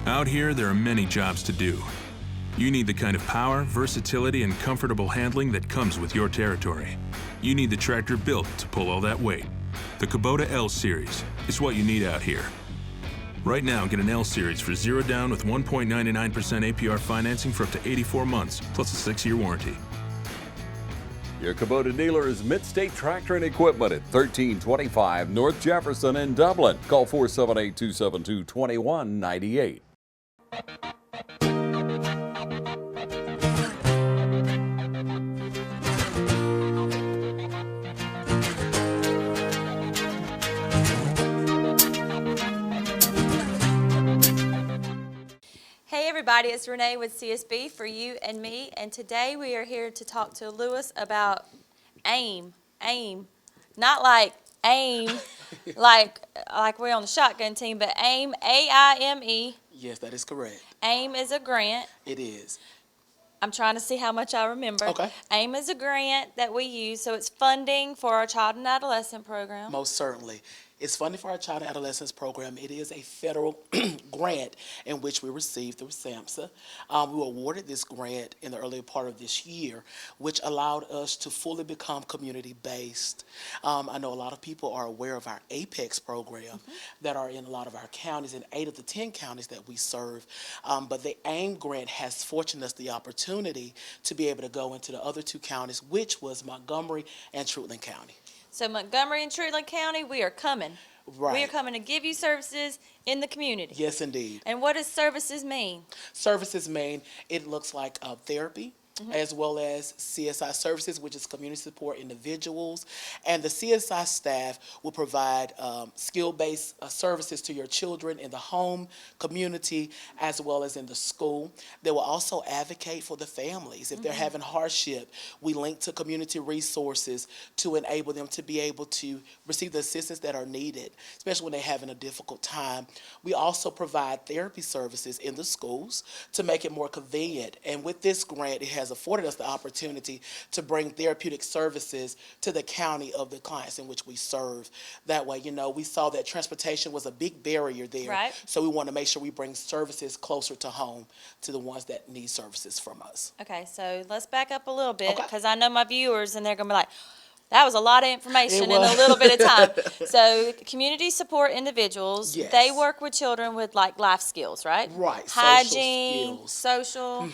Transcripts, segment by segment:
Out here, there are many jobs to do. You need the kind of power, versatility, and comfortable handling that comes with your territory. You need the tractor built to pull all that weight. The Kubota L Series is what you need out here. Right now, get an L Series for 0 down with 1.99% APR financing for up to 84 months, plus a 6-year warranty. Your Kubota dealer is Mid-State Tractor and Equipment at 1325 North Jefferson in Dublin. Call 478-272-2198. Hey everybody, it's Renee with CSB for you and me, and today we are here to talk to Lewis about AIME. AIME, not like aim, like we're on the shotgun team, but AIME, A-I-M-E. Yes, that is correct. AIME is a grant. It is. I'm trying to see how much I remember. Okay. AIME is a grant that we use, so it's funding for our child and adolescent program. Most certainly. It's funding for our child and adolescence program. It is a federal grant in which we received through SAMHSA. We were awarded this grant in the earlier part of this year, which allowed us to fully become community-based. I know a lot of people are aware of our APEX program that are in a lot of our counties, in 8 of the 10 counties that we serve. But the AIME grant has fortuned us the opportunity to be able to go into the other 2 counties, which was Montgomery and Treutlen County. So Montgomery and Treutlen County, we are coming. Right. We are coming to give you services in the community. Yes, indeed. And what does services mean? Services mean it looks like therapy, as well as CSI services, which is community support individuals. And the CSI staff will provide skill-based services to your children in the home, community, as well as in the school. They will also advocate for the families. If they're having hardship, we link to community resources to enable them to be able to receive the assistance that are needed, especially when they're having a difficult time. We also provide therapy services in the schools to make it more convenient. And with this grant, it has afforded us the opportunity to bring therapeutic services to the county of the clients in which we serve. That way, you know, we saw that transportation was a big barrier there. Right. So we want to make sure we bring services closer to home to the ones that need services from us. Okay, so let's back up a little bit, Okay. because I know my viewers, and they're going to be like, that was a lot of information It in a was. little bit of time. So community support individuals, Yes. they work with children with like life skills, right? Right, social Hygiene, skills. social,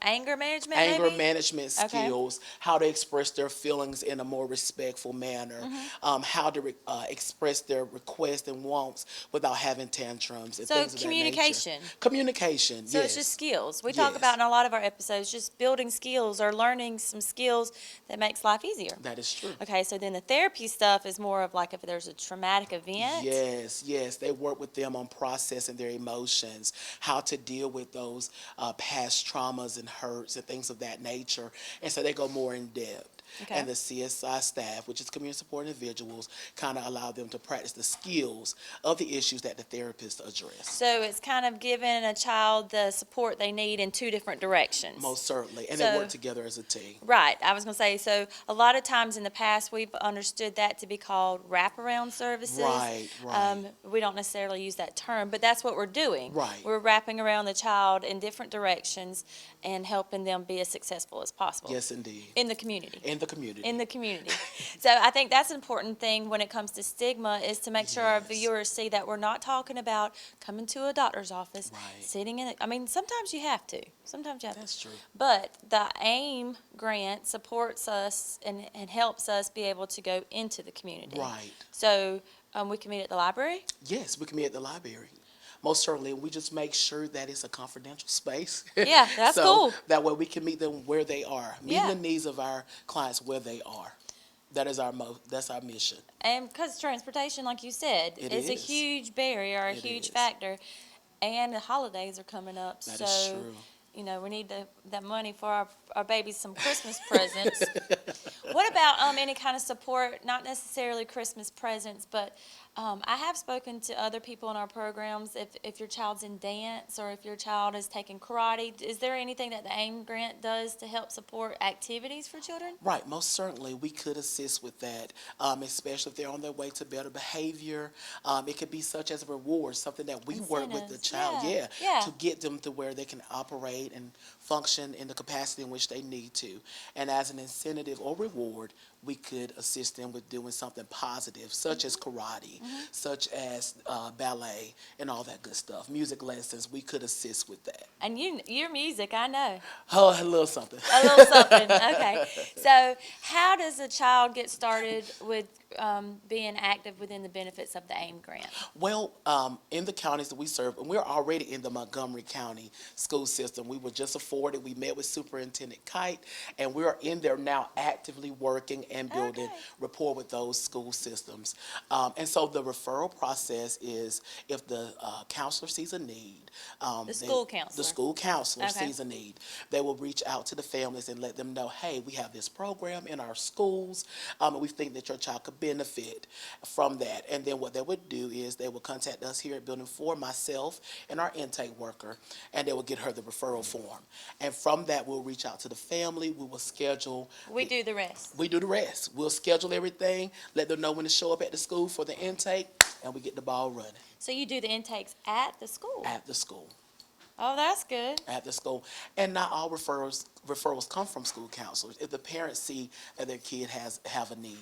anger management, Anger maybe? management Okay. skills, how to express their feelings in a more respectful manner, how to express their requests and wants without having tantrums and So things of that nature. communication. Communication, So yes. it's just skills. We talk Yes. about in a lot of our episodes, just building skills or learning some skills that makes life easier. That is true. Okay, so then the therapy stuff is more of like if there's a traumatic event. Yes, yes. They work with them on processing their emotions, how to deal with those past traumas and hurts and things of that nature. And so they go more in depth. Okay. And the CSI staff, which is community support individuals, kind of allow them to practice the skills of the issues that the therapists address. So it's kind of giving a child the support they need in 2 different directions. Most certainly. And So- they work together as a team. Right. I was going to say, so a lot of times in the past, we've understood that to be called wraparound services. Right, right. We don't necessarily use that term, but that's what we're doing. Right. We're wrapping around the child in different directions and helping them be as successful as possible. Yes, indeed. In the community. In the community. In the community. So I think that's an important thing when it comes to stigma, is to make sure our Yes. viewers see that we're not talking about coming to a doctor's office, Right. sitting in it. I mean, sometimes you have to. Sometimes you have That's to. true. But the AIME grant supports us and helps us be able to go into the community. Right. So we can meet at the library. Yes, we can meet at the library. Most certainly, we just make sure that it's a confidential space. Yeah, that's so cool. That way we can meet them where they are, meeting Yeah. the needs of our clients where they are. That is that's our mission. And because transportation, like you said, It is a is. huge barrier, a It huge is. factor. And the holidays are coming up. That so, is true. you know, we need that money for our babies some Christmas presents. What about any kind of support, not necessarily Christmas presents, but I have spoken to other people in our programs, if your child's in dance or if your child is taking karate, is there anything that the AIM grant does to help support activities for children? Right, most certainly we could assist with that, especially if they're on their way to better behavior. It could be such as a reward, something that we work with the Incentives, child, yeah, yeah. to get them to where they can operate and function in the capacity in which they need to. And as an incentive or reward, we could assist them with doing something positive, such as karate, such as ballet, and all that good stuff. Music lessons, we could assist with that. And your music, I know. Oh, a little something. A little something, okay. So how does a child get started with being active within the benefits of the AIM grant? Well, in the counties that we serve, and we're already in the Montgomery County school system. We were just afforded, we met with Superintendent Kite, and we're in there now actively working and building Okay. rapport with those school systems. And so the referral process is if the counselor sees a need. The school counselor. The school counselor Okay. sees a need. They will reach out to the families and let them know, hey, we have this program in our schools, and we think that your child could benefit from that. And then what they would do is they would contact us here at Building 4, myself and our intake worker, and they will get her the referral form. And from that, we'll reach out to the family. We will schedule. We do the rest. We do the rest. We'll schedule everything, let them know when to show up at the school for the intake, and we get the ball running So you do the intakes at the school? at the school. Oh, that's good. At the school. And not all referrals come from school counselors. If the parents see that their kid have a need,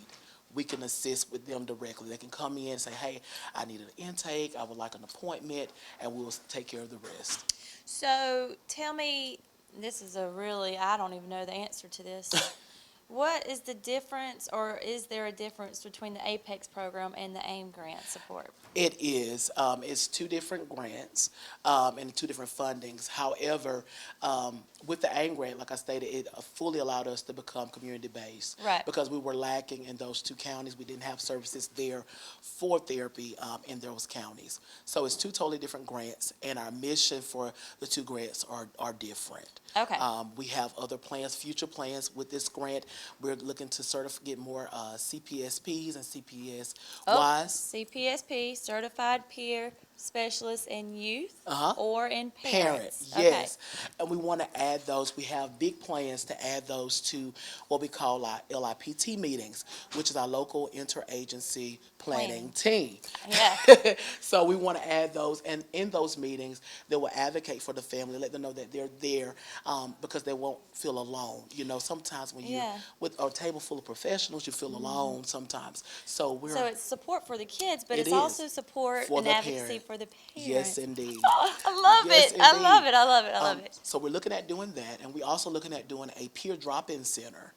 we can assist with them directly. They can come in and say, hey, I need an intake, I would like an appointment, and we'll take care of the rest. So tell me, this is I don't even know the answer to this. What is the difference, or is there a difference between the APEX program and the AIM grant support? It is. It's two different grants and two different fundings. However, with the AIM grant, like I stated, it fully allowed us to become community-based. Right. Because we were lacking in those two counties. We didn't have services there for therapy in those counties. So it's two totally different grants, and our mission for the two grants are different. Okay. We have other plans, future plans with this grant. We're looking to get more CPSPs and CPS-Ys. CPSP, Certified Peer Specialist in Youth or in Parent, Parents. yes. And we want to add those. We have big plans to add those to what we call our LIPT meetings, which is our local interagency planning team. Yeah. So we want to add those, and in those meetings, they will advocate for the family, let them know that they're there because they won't feel alone. You know, sometimes when you're with a table full of professionals, you feel alone sometimes. So it's support for the kids, but It it's is. also support For and the advocacy parent. for the parents. Yes, indeed. Oh, I love Yes, it. I indeed. love it. I love it. I love it. So we're looking at doing that, and we're also looking at doing a peer drop-in center.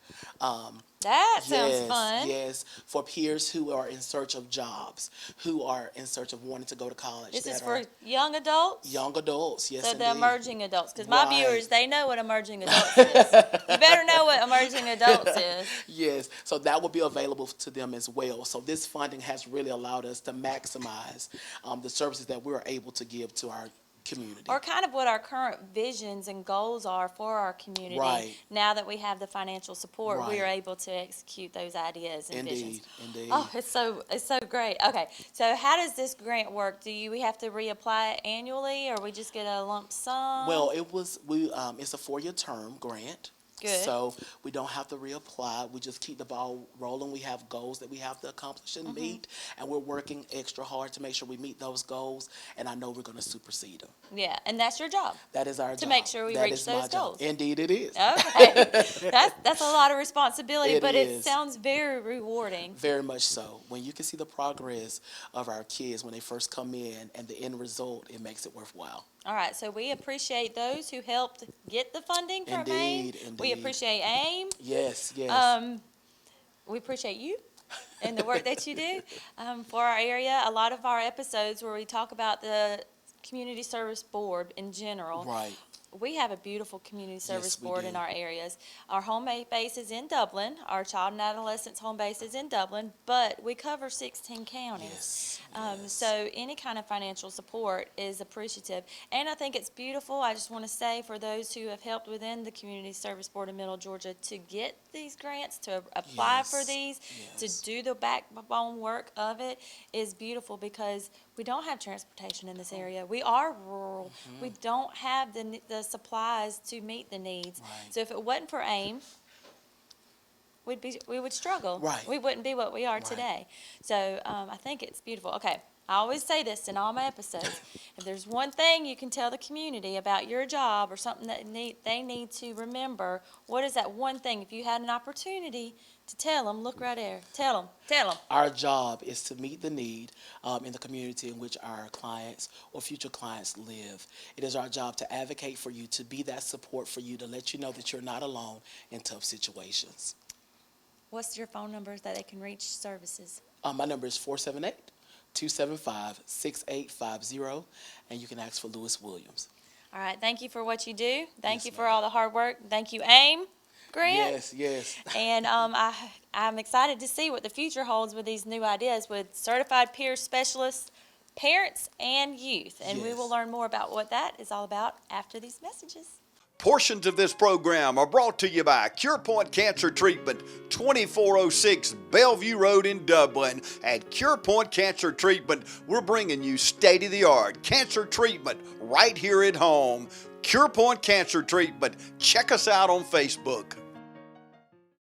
That sounds Yes, fun. yes, for peers who are in search of jobs, who are in search of wanting to go to college. This is that for are young adults? young adults, yes, So indeed. the emerging adults, because my Right. viewers, they know what emerging adults is. You better know what emerging adults is. Yes, so that will be available to them as well. So this funding has really allowed us to maximize the services that we're able to give to our community. Or kind of what our current visions and goals are for our community. Right. Now that we have the financial support, we are Right. able to execute those ideas and visions. Indeed. Oh, it's so great. Okay, so how does this grant work? We have to reapply it annually, or we just get a lump sum? Well, it's a 4-year term grant. Good. So we don't have to reapply. We just keep the ball rolling. We have goals that we have to accomplish and meet, and we're working extra hard to make sure we meet those goals, and I know we're going to supersede them. Yeah, and that's your job. That is our job. To make sure we That reach is my those job. goals. Indeed it is. Okay, that's a lot of responsibility, It but it is. sounds very rewarding. Very much so. When you can see the progress of our kids when they first come in and the end result, it makes it worthwhile. All right, so we appreciate those who helped get the funding from AIM. Indeed. We appreciate AIM. Yes. We appreciate you and the work that you do for our area. A lot of our episodes where we talk about the Community Service Board in general, Right. we have a beautiful community service we board do. in our areas. Our home base is in Dublin. Our child and adolescence home base is in Dublin, but we cover 16 counties. Yes, yes. So any kind of financial support is appreciative. And I think it's beautiful. I just want to say for those who have helped within the Community Service Board of Middle Georgia to get these grants, to apply for Yes, these, yes. to do the backbone work of it is beautiful because we don't have transportation in this area. We are rural. We don't have the supplies to meet the needs. Right. So if it wasn't for AIME, we would struggle. Right. We wouldn't be what we are Right. today. So I think it's beautiful. Okay, I always say this in all my episodes. If there's one thing you can tell the community about your job or something that they need to remember, what is that one thing? If you had an opportunity to tell them, look right there. Tell them. Our job is to meet the need in the community in which our clients or future clients live. It is our job to advocate for you, to be that support for you, to let you know that you're not alone in tough situations. What's your phone number that they can reach services? My number is 478-275-6850, and you can ask for Lewis Williams. All right, thank you for what you do. Thank Yes, you for ma'am. all the hard work. Thank you, AIME grant. Yes, yes. And I'm excited to see what the future holds with these new ideas with certified peer specialists, parents, and youth. And we Yes. will learn more about what that is all about after these messages. Portions of this program are brought to you by CurePoint Cancer Treatment, 2406 Bellevue Road in Dublin. At CurePoint Cancer Treatment, we're bringing you state-of-the-art cancer treatment right here at home. CurePoint Cancer Treatment. Check us out on Facebook.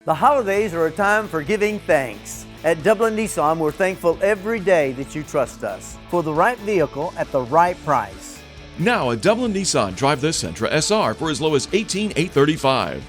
The holidays are a time for giving thanks. At Dublin Nissan, we're thankful every day that you trust us for the right vehicle at the right price. Now at Dublin Nissan, drive the Sentra SR for as low as $18,835.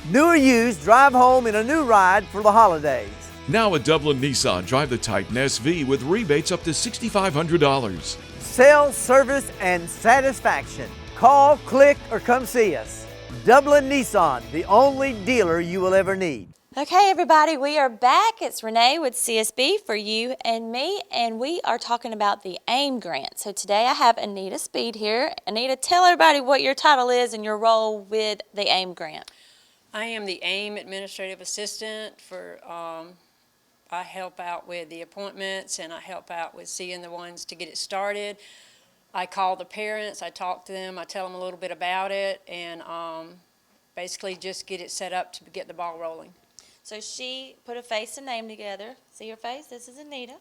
New or used, drive home in a new ride for the holidays. Now at Dublin Nissan, drive the Titan SV with rebates up to $6,500. Sales, service, and satisfaction. Call, click, or come see us. Dublin Nissan, the only dealer you will ever need. Okay, everybody, we are back. It's Renee with CSB for you and me, and we are talking about the AIME grant. So today I have Anita Speed here. Anita, tell everybody what your title is and your role with the AIME grant. I am the AIME Administrative Assistant for, I help out with the appointments and I help out with seeing the ones to get it started. I call the parents, I talk to them, I tell them a little bit about it, and basically just get it set up to get the ball rolling. So she put a face and name together. See her face? This is Anita.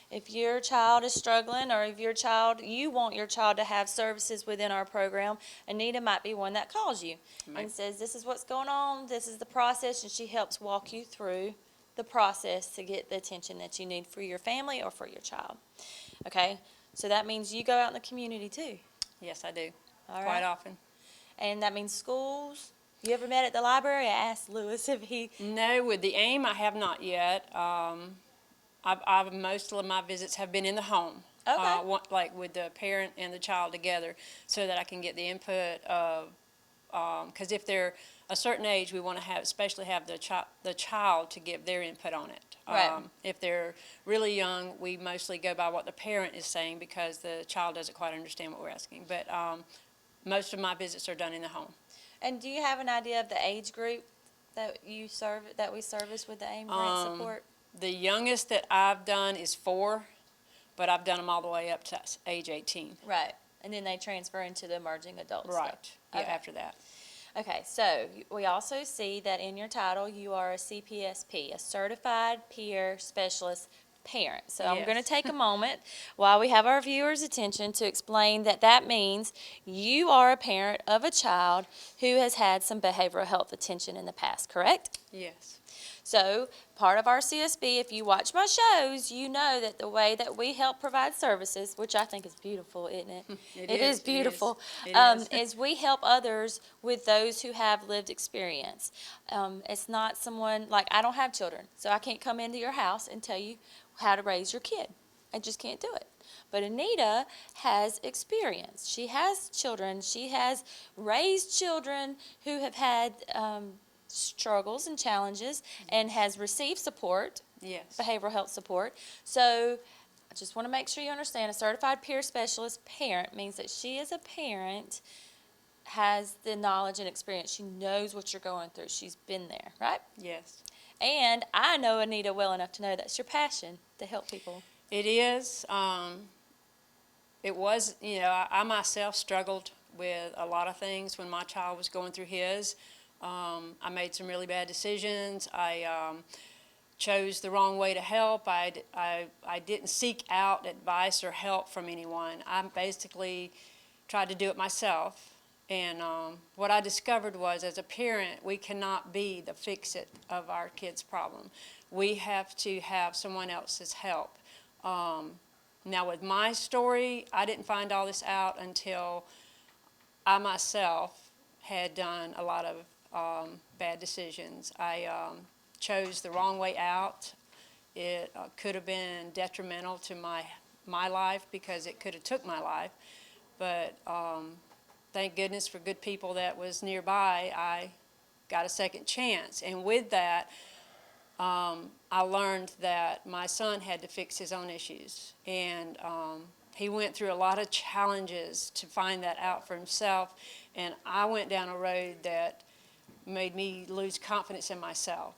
If your child is struggling or if you want your child to have services within our program, Anita might be one that calls you and says, this is what's going on, this is the process, and she helps walk you through the process to get the attention that you need for your family or for your child. Okay? So that means you go out in the community too. Yes, I do, All quite right. often. And that means schools. You ever met at the library? I asked Lewis if he... No, with the AIME I have not yet. Most of my visits have been in the home. Okay. Like with the parent and the child together, so that I can get the input of, because if they're a certain age, we want to especially have the child to give their input on it. Right. If they're really young, we mostly go by what the parent is saying because the child doesn't quite understand what we're asking. But most of my visits are done in the home. And do you have an idea of the age group that we service with the AIME grant support? The youngest that I've done is 4, but I've done them all the way up to age 18. Right. And then they transfer into the emerging adult Right. stuff. Yeah, Okay. after that. Okay, so we also see that in your title, you are a CPSP, a Certified Peer Specialist Parent. So I'm going to Yes. take a moment while we have our viewers' attention to explain that that means you are a parent of a child who has had some behavioral health attention in the past, correct? Yes. So part of our CSB, if you watch my shows, you know that the way that we help provide services, which I think is beautiful, isn't it? It is beautiful. It is. Is we help others with those who have lived experience. It's not someone, like I don't have children, so I can't come into your house and tell you how to raise your kid. I just can't do it. But Anita has experience. She has children. She has raised children who have had struggles and challenges and has received support, Yes. behavioral health support. So I just want to make sure you understand a certified peer specialist parent means that she as a parent has the knowledge and experience. She knows what you're going through. She's been there, right? Yes. And I know Anita well enough to know that's your passion to help people. It is. It was, I myself struggled with a lot of things when my child was going through his. I made some really bad decisions. I chose the wrong way to help. I didn't seek out advice or help from anyone. I basically tried to do it myself. And what I discovered was, as a parent, we cannot be the fix-it of our kid's problem. We have to have someone else's help. Now, with my story, I didn't find all this out until I myself had done a lot of bad decisions. I chose the wrong way out. It could have been detrimental to my life because it could have took my life. But thank goodness for good people that was nearby, I got a second chance. And with that, I learned that my son had to fix his own issues. And he went through a lot of challenges to find that out for himself. And I went down a road that made me lose confidence in myself.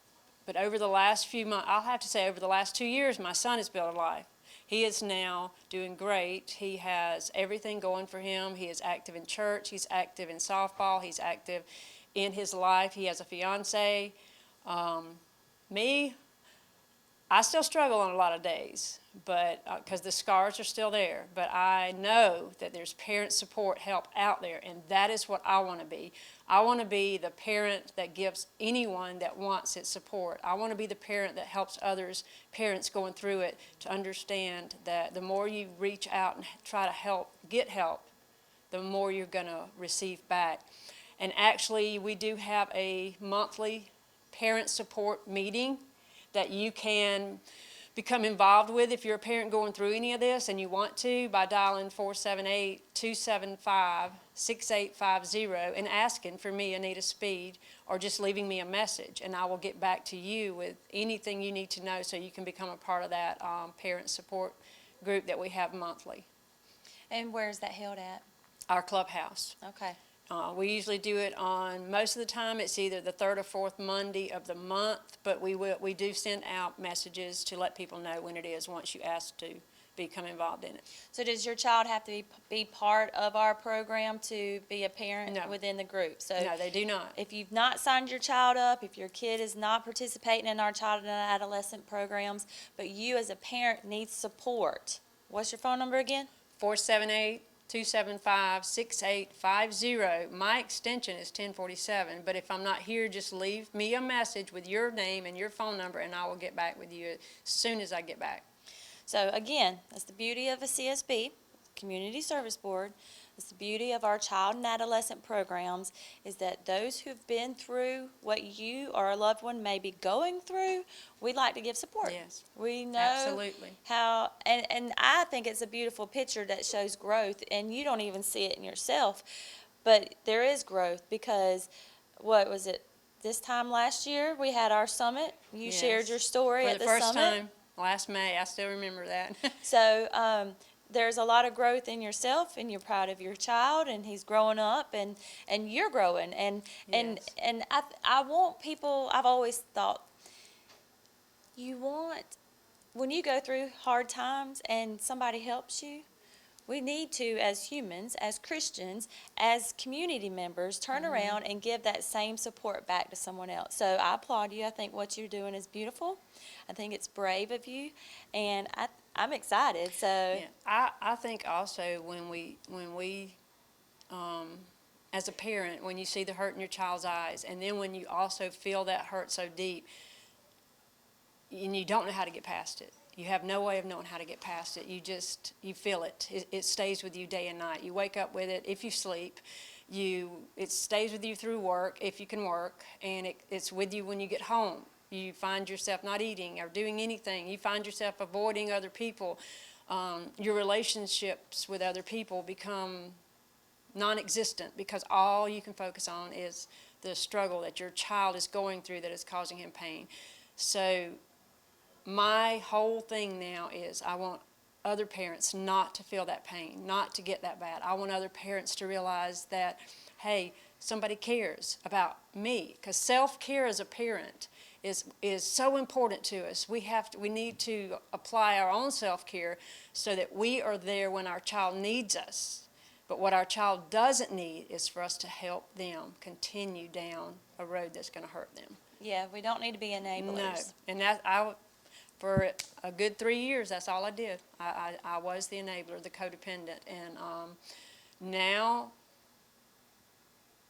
But over the last few months, I'll have to say over the last 2 years, my son has built a life. He is now doing great. He has everything going for him. He is active in church. He's active in softball. He's active in his life. He has a fiance. Me, I still struggle on a lot of days, but because the scars are still there. But I know that there's parent support help out there, and that is what I want to be. I want to be the parent that gives anyone that wants it support. I want to be the parent that helps others, parents going through it, to understand that the more you reach out and try to get help, the more you're going to receive back. And actually, we do have a monthly parent support meeting that you can become involved with if you're a parent going through any of this and you want to, by dialing 478-275-6850 and asking for me, Anita Speed, or just leaving me a message, and I will get back to you with anything you need to know so you can become a part of that parent support group that we have monthly. And where's that held at? Our clubhouse. Okay. We usually do it on, most of the time, it's either the third or fourth Monday of the month, but we do send out messages to let people know when it is once you ask to become involved in it. So does your child have to be part of our program to be a parent No. within the group? So No, they do not. if you've not signed your child up, if your kid is not participating in our child and adolescent programs, but you as a parent need support, what's your phone number again? 478-275-6850. My extension is 1047, but if I'm not here, just leave me a message with your name and your phone number, and I will get back with you as soon as I get back. So again, that's the beauty of a CSB, Community Service Board. It's the beauty of our child and adolescent programs is that those who've been through what you or a loved one may be going through, we'd like to give support. Yes, We know absolutely. how, and I think it's a beautiful picture that shows growth, and you don't even see it in yourself, but there is growth because, what was it, this time last year, we had our summit. You Yes. shared your story For at the the first summit. time last May. I still remember that. So there's a lot of growth in yourself, and you're proud of your child, and he's growing up, and you're growing, and Yes. I want people. I've always thought when you go through hard times and somebody helps you. We need to, as humans, as Christians, as community members, turn around and give that same support back to someone else. So I applaud you. I think what you're doing is beautiful. I think it's brave of you, and I'm excited. So Yeah, I think also when we as a parent, when you see the hurt in your child's eyes, and then when you also feel that hurt so deep, and you don't know how to get past it. You have no way of knowing how to get past it. You feel it. It stays with you day and night. You wake up with it if you sleep. It stays with you through work, if you can work, and it's with you when you get home. You find yourself not eating or doing anything. You find yourself avoiding other people. Your relationships with other people become non-existent because all you can focus on is the struggle that your child is going through that is causing him pain. So my whole thing now is I want other parents not to feel that pain, not to get that bad. I want other parents to realize that, hey, somebody cares about me, because self-care as a parent is so important to us. We need to apply our own self-care so that we are there when our child needs us. But what our child doesn't need is for us to help them continue down a road that's going to hurt them. Yeah, we don't need to be enablers. No, and for a good 3 years, that's all I did. I was the enabler, the codependent, and now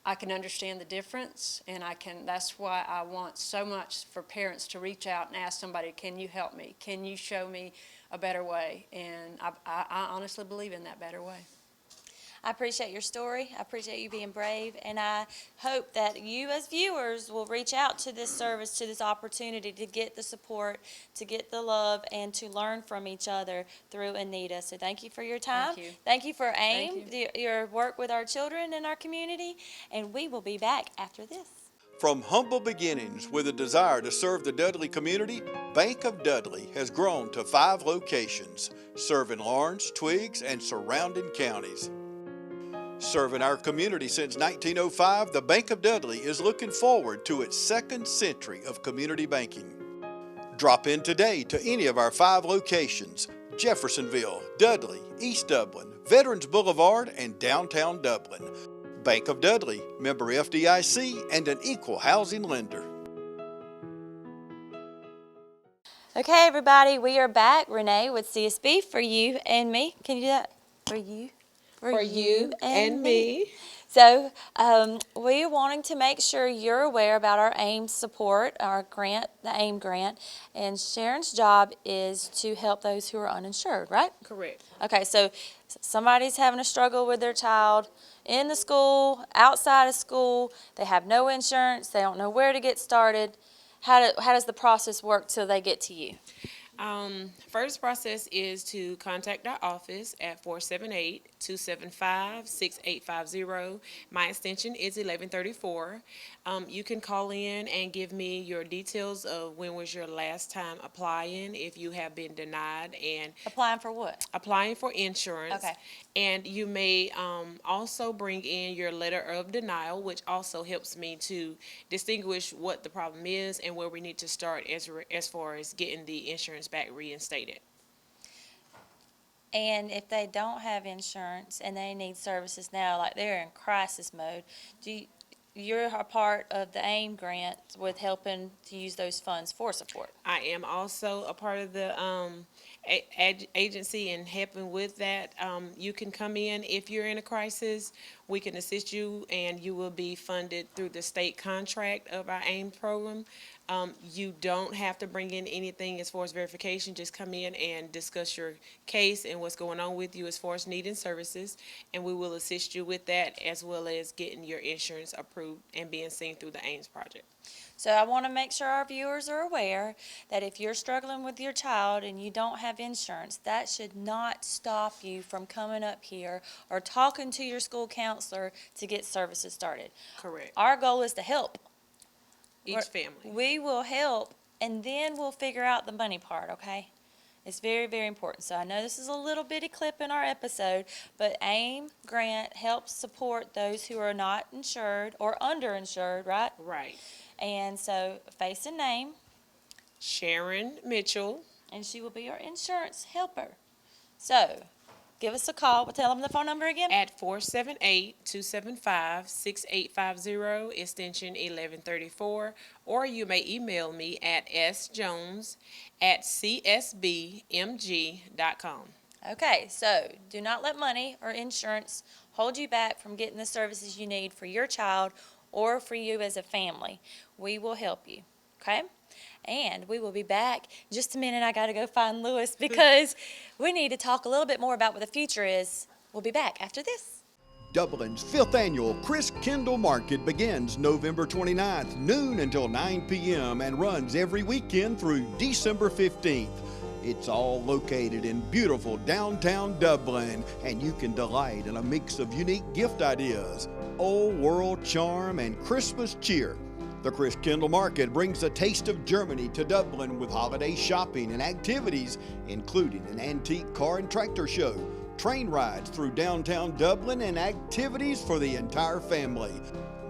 I can understand the difference, and that's why I want so much for parents to reach out and ask somebody, can you help me? Can you show me a better way? And I honestly believe in that better way. I appreciate your story. I appreciate you being brave, and I hope that you as viewers will reach out to this service, to this opportunity to get the support, to get the love, and to learn from each other through Anita. So thank you for your time. Thank you. Thank you for AIME, Thank your work with our children in our community, and we will be back after this. From humble beginnings with a desire to serve the Dudley community, Bank of Dudley has grown to 5 locations, serving Lawrence, Twiggs, and surrounding counties. Serving our community since 1905, the Bank of Dudley is looking forward to its 2nd century of community banking. Drop in today to any of our 5 locations: Jeffersonville, Dudley, East Dublin, Veterans Boulevard, and downtown Dublin. Bank of Dudley, member FDIC, and an equal housing lender. Okay, everybody, we are back. Renee with CSB for you and me. Can you do that? For you? For you and me. So we are wanting to make sure you're aware about our AIME support, our grant, the AIME grant, and Sharon's job is to help those who are uninsured, right? Correct. Okay, so somebody's having a struggle with their child in the school, outside of school, they have no insurance, they don't know where to get started. How does the process work till they get to you? First process is to contact our office at 478-275-6850. My extension is 1134. You can call in and give me your details of when was your last time applying, if you have been denied, and Applying for what? applying for insurance. Okay. And you may also bring in your letter of denial, which also helps me to distinguish what the problem is and where we need to start as far as getting the insurance back reinstated. And if they don't have insurance and they need services now, like they're in crisis mode, you're a part of the AIME grant with helping to use those funds for support. I am also a part of the agency and helping with that. You can come in if you're in a crisis. We can assist you, and you will be funded through the state contract of our AIME program. You don't have to bring in anything as far as verification. Just come in and discuss your case and what's going on with you as far as needing services, and we will assist you with that, as well as getting your insurance approved and being seen through the AIMS project. So I want to make sure our viewers are aware that if you're struggling with your child and you don't have insurance, that should not stop you from coming up here or talking to your school counselor to get services started. Correct. Our goal is to help Each family. We will help, and then we'll figure out the money part, okay? It's very, very important. So I know this is a little bitty clip in our episode, but AIME grant helps support those who are not insured or underinsured, right? Right. And so face and name, Sharon Mitchell. and she will be your insurance helper. So give us a call. We'll tell them the phone number again. At 478-275-6850, extension 1134, or you may email me at sjones@csbmg.com. Okay, so do not let money or insurance hold you back from getting the services you need for your child or for you as a family. We will help you, okay? And we will be back in just a minute. I got to go find Lewis because we need to talk a little bit more about what the future is. We'll be back after this. Dublin's 5th annual Chris Kendall Market begins November 29th, noon until 9 p.m. and runs every weekend through December 15th. It's all located in beautiful downtown Dublin, and you can delight in a mix of unique gift ideas, old world charm, and Christmas cheer. The Christkindl Market brings a taste of Germany to Dublin with holiday shopping and activities, including an antique car and tractor show, train rides through downtown Dublin, and activities for the entire family.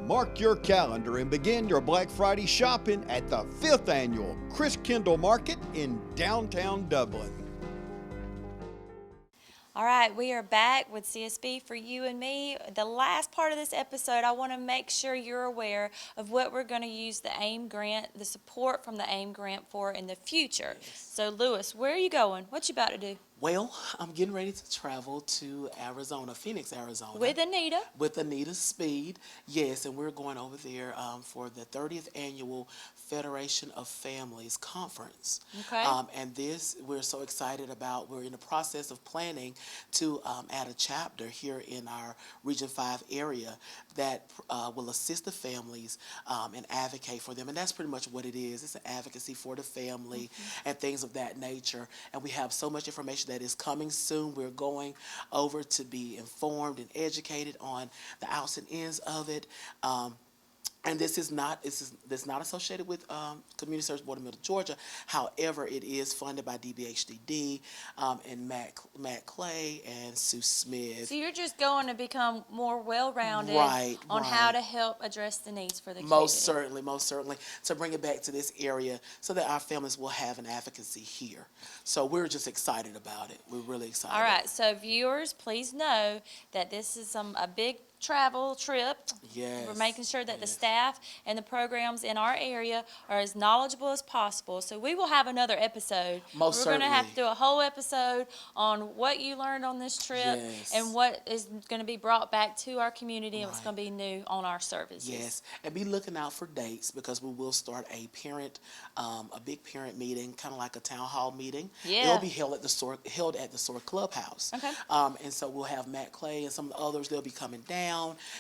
Mark your calendar and begin your Black Friday shopping at the 5th Annual Christkindl Market in downtown Dublin. All right, we are back with CSB for you and me. The last part of this episode, I want to make sure you're aware of what we're going to use the AIME grant, the support from the AIME grant for in the future. So, Lewis, where are you going? What you about to do? Well, I'm getting ready to travel to Arizona, Phoenix, Arizona. With Anita? With Anita Speed, yes, and we're going over there for the 30th Annual Federation of Families Conference. Okay. And this, we're so excited about. We're in the process of planning to add a chapter here in our Region 5 area that will assist the families and advocate for them. And that's pretty much what it is. It's an advocacy for the family and things of that nature. And we have so much information that is coming soon. We're going over to be informed and educated on the outs and ins of it. And this is not associated with Community Service Board of Middle Georgia. However, it is funded by DBHDD and Matt Clay and Sue Smith. So you're just going to become more well-rounded on how to help address the needs for the community. Most certainly, to bring it back to this area so that our families will have an advocacy here. So we're just excited about it. We're really excited. All right, so viewers, please know that this is a big travel trip. Yes. We're making sure that the staff and the programs in our area are as knowledgeable as possible. So we will have another episode. Most We're going to have certainly. to do a whole episode on what you learned on this trip Yes. and what is going to be brought back to our community and what's going to be new on our services. Yes, and be looking out for dates because we will start a big parent meeting, kind of like a town hall meeting. Yeah. It'll be held at the SOAR Clubhouse. Okay. And so we'll have Matt Clay and some of the others. They'll be coming down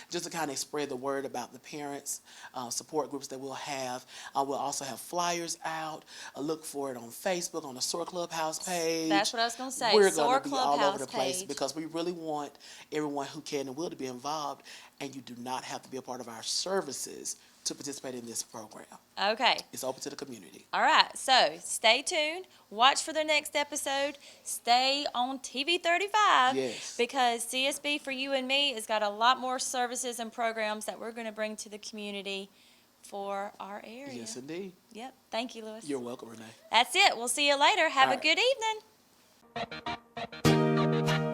just to kind of spread the word about the parents support groups that we'll have. We'll also have flyers out. Look for it on Facebook on the SOAR Clubhouse page. That's what I was going to say. We're SOAR going to be all over Clubhouse the place page. because we really want everyone who can and will to be involved, and you do not have to be a part of our services to participate in this program. Okay. It's open to the community. All right, so stay tuned. Watch for the next episode. Stay on TV 35 Yes. because CSB for you and me has got a lot more services and programs that we're going to bring to the community for our area. Yes, indeed. Yep. Thank you, Lewis. You're welcome, Renee. That's it. We'll see you later. Have All a right. good evening.